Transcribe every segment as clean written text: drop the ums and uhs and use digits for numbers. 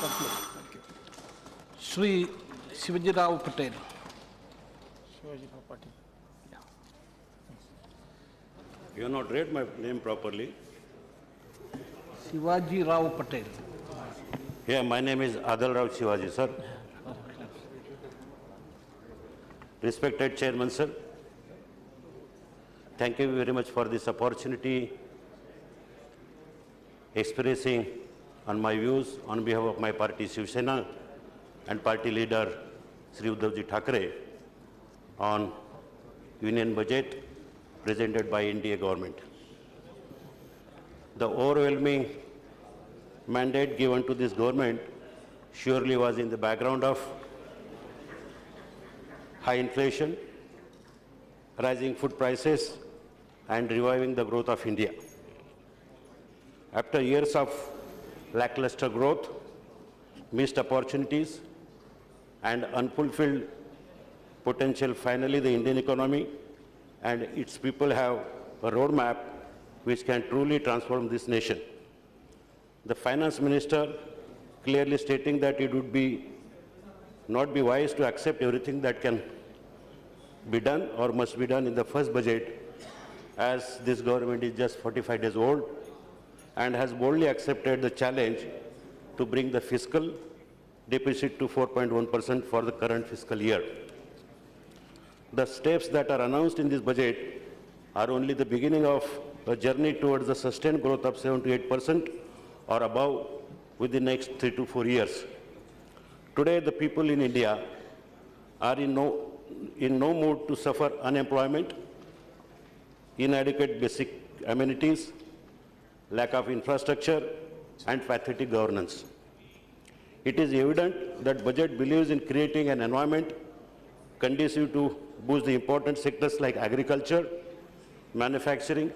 Thank you. Shri Shivaji Rao Patel. Shivaji Rao Patel. You have not read my name properly. Shivaji Rao Patel. Yeah, my name is Adal Rao Shivaji, sir. Respected Chairman, sir. Thank you very much for this opportunity expressing on my views on behalf of my party Shiv Sena and party leader Sri Uddhavji Thackeray on union budget presented by India government. The overwhelming mandate given to this government surely was in the background of high inflation, rising food prices, and reviving the growth of India. After years of lackluster growth, missed opportunities, and unfulfilled potential, finally the Indian economy and its people have a roadmap which can truly transform this nation. The finance minister clearly stating that it would not be wise to accept everything that can be done or must be done in the first budget, as this government is just 45 days old and has boldly accepted the challenge to bring the fiscal deficit to 4.1% for the current fiscal year. The steps that are announced in this budget are only the beginning of a journey towards the sustained growth of 7 to 8% or above within the next 3 to 4 years. Today, the people in India are in no mood to suffer unemployment, inadequate basic amenities, lack of infrastructure, and pathetic governance. It is evident that budget believes in creating an environment conducive to boost the important sectors like agriculture, manufacturing,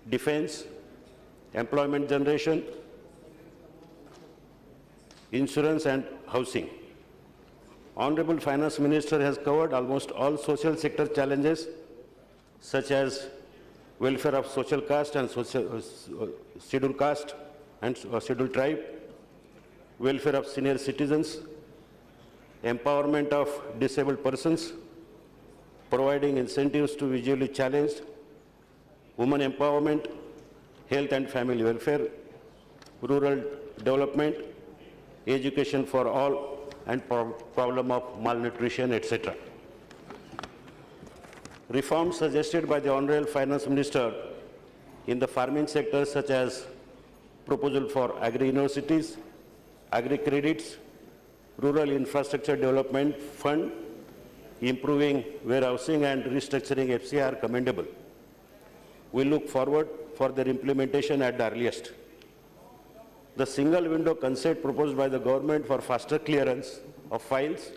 defense, employment generation, insurance, and housing. Honorable Finance Minister has covered almost all social sector challenges such as welfare of social caste and scheduled caste and scheduled tribe, welfare of senior citizens, empowerment of disabled persons, providing incentives to visually challenged, women empowerment, health and family welfare, rural development, education for all, and problem of malnutrition, etc. Reforms suggested by the Honorable Finance Minister in the farming sector, such as proposal for agri-universities, agri-credits, rural infrastructure development fund, improving warehousing and restructuring FCI are commendable. We look forward for their implementation at the earliest. The single window concept proposed by the government for faster clearance of files,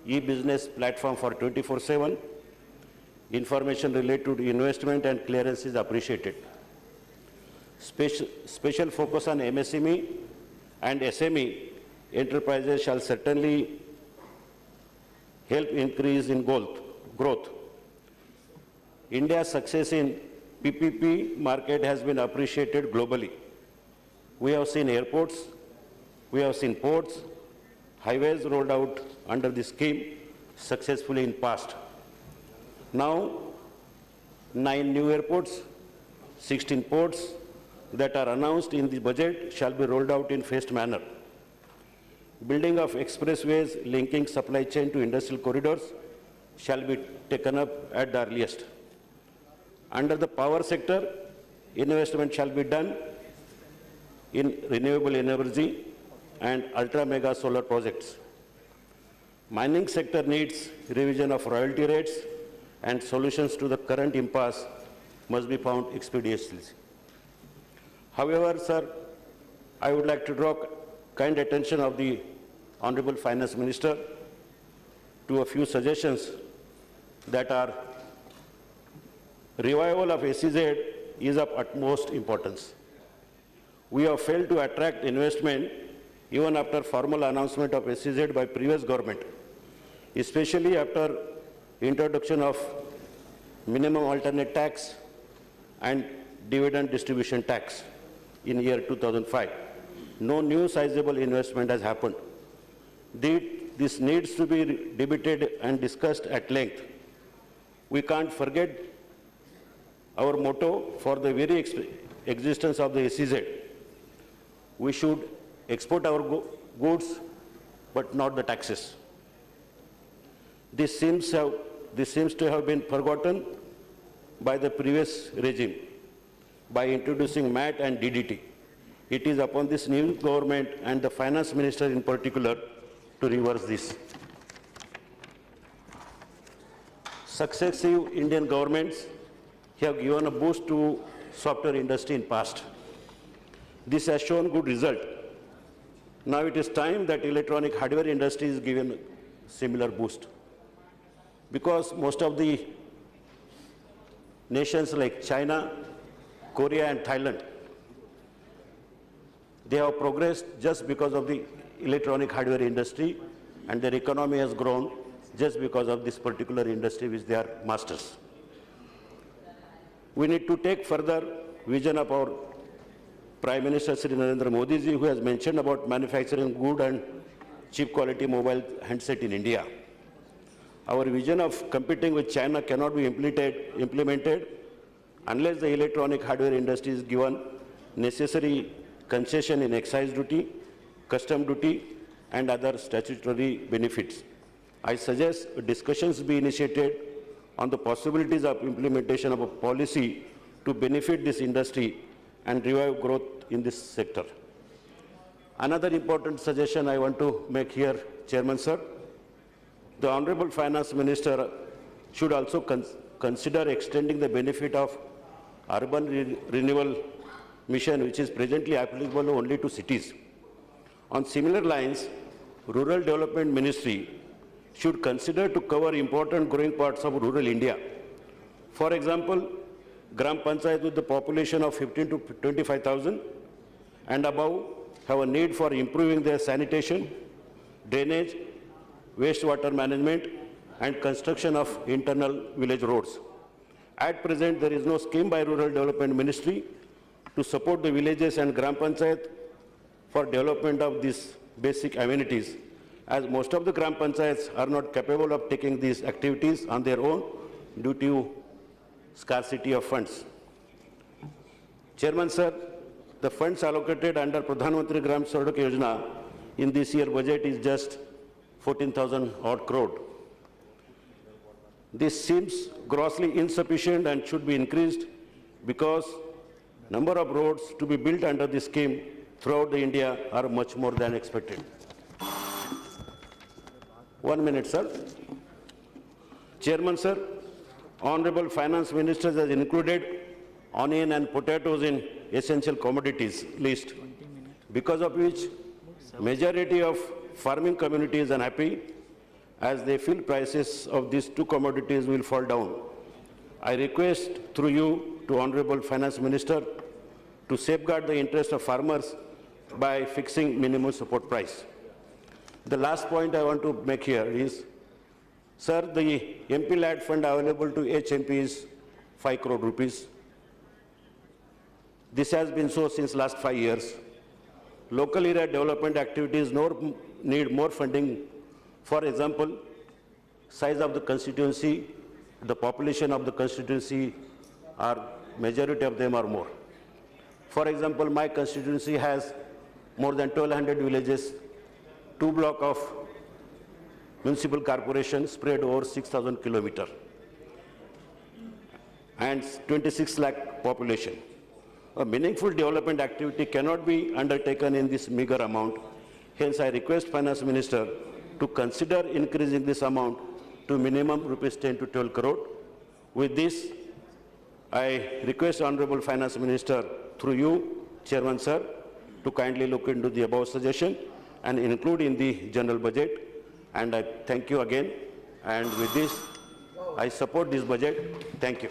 e-business platform for 24/7, information related to investment and clearance is appreciated. Special focus on MSME and SME enterprises shall certainly help increase in growth. India's success in PPP market has been appreciated globally. We have seen airports, we have seen ports, highways rolled out under this scheme successfully in past. Now, 9 new airports, 16 ports that are announced in the budget shall be rolled out in phased manner. Building of expressways linking supply chain to industrial corridors shall be taken up at the earliest. Under the power sector, investment shall be done in renewable energy and ultra-mega solar projects. Mining sector needs revision of royalty rates, and solutions to the current impasse must be found expeditiously. However, sir, I would like to draw kind attention of the Honorable Finance Minister to a few suggestions that are revival of SEZ is of utmost importance. We have failed to attract investment even after formal announcement of SEZ by previous government, especially after introduction of minimum alternate tax and dividend distribution tax in year 2005. no new sizable investment has happened. This needs to be debated and discussed at length. We can't forget our motto for the very existence of the SEZ. We should export our goods, but not the taxes. This seems to have been forgotten by the previous regime by introducing MAT and DDT. It is upon this new government and the finance minister in particular to reverse this. Successive Indian governments have given a boost to software industry in past. This has shown good result. Now it is time that electronic hardware industry is given similar boost. Because most of the nations like China, Korea and Thailand, they have progressed just because of the electronic hardware industry, and their economy has grown just because of this particular industry which they are masters. We need to take further vision of our Prime Minister Shri Narendra Modi ji, who has mentioned about manufacturing good and cheap quality mobile handset in India. Our vision of competing with China cannot be implemented unless the electronic hardware industry is given necessary concession in excise duty, custom duty, and other statutory benefits. I suggest discussions be initiated on the possibilities of implementation of a policy to benefit this industry and revive growth in this sector. Another important suggestion I want to make here, Chairman Sir, the Honorable Finance Minister should also consider extending the benefit of urban renewal mission, which is presently applicable only to cities. On similar lines, Rural Development Ministry should consider to cover important growing parts of rural India. For example, Gram Panchayat with the population of 15 to 25,000 and above have a need for improving their sanitation, drainage, wastewater management, and construction of internal village roads. At present, there is no scheme by Rural Development Ministry to support the villages and Gram Panchayat for development of these basic amenities, as most of the Gram Panchayats are not capable of taking these activities on their own due to scarcity of funds. Chairman Sir, the funds allocated under Pradhan Mantri Gram Sadak Yojana in this year budget is just 14,000 odd crore. This seems grossly insufficient and should be increased because number of roads to be built under this scheme throughout India are much more than expected. 1 minute, sir. Chairman, sir, Honorable Finance Minister has included onion and potatoes in essential commodities list, because of which majority of farming communities are unhappy as they feel prices of these two commodities will fall down. I request through you to Honorable Finance Minister to safeguard the interest of farmers by fixing minimum support price. The last point I want to make here is, sir, the MP LAD fund available to HMP is 5 crore rupees. This has been so since last 5 years. Local area development activities need more funding. For example, size of the constituency, the population of the constituency, majority of them are more. For example, my constituency has more than 1,200 villages, 2 blocks of municipal corporation spread over 6,000 kilometers, and 26 lakh population. A meaningful development activity cannot be undertaken in this meager amount. Hence, I request Finance Minister to consider increasing this amount to minimum rupees 10 to 12 crore. With this, I request Honorable Finance Minister through you, Chairman Sir, to kindly look into the above suggestion and include in the general budget. And I thank you again. And with this, I support this budget. Thank you.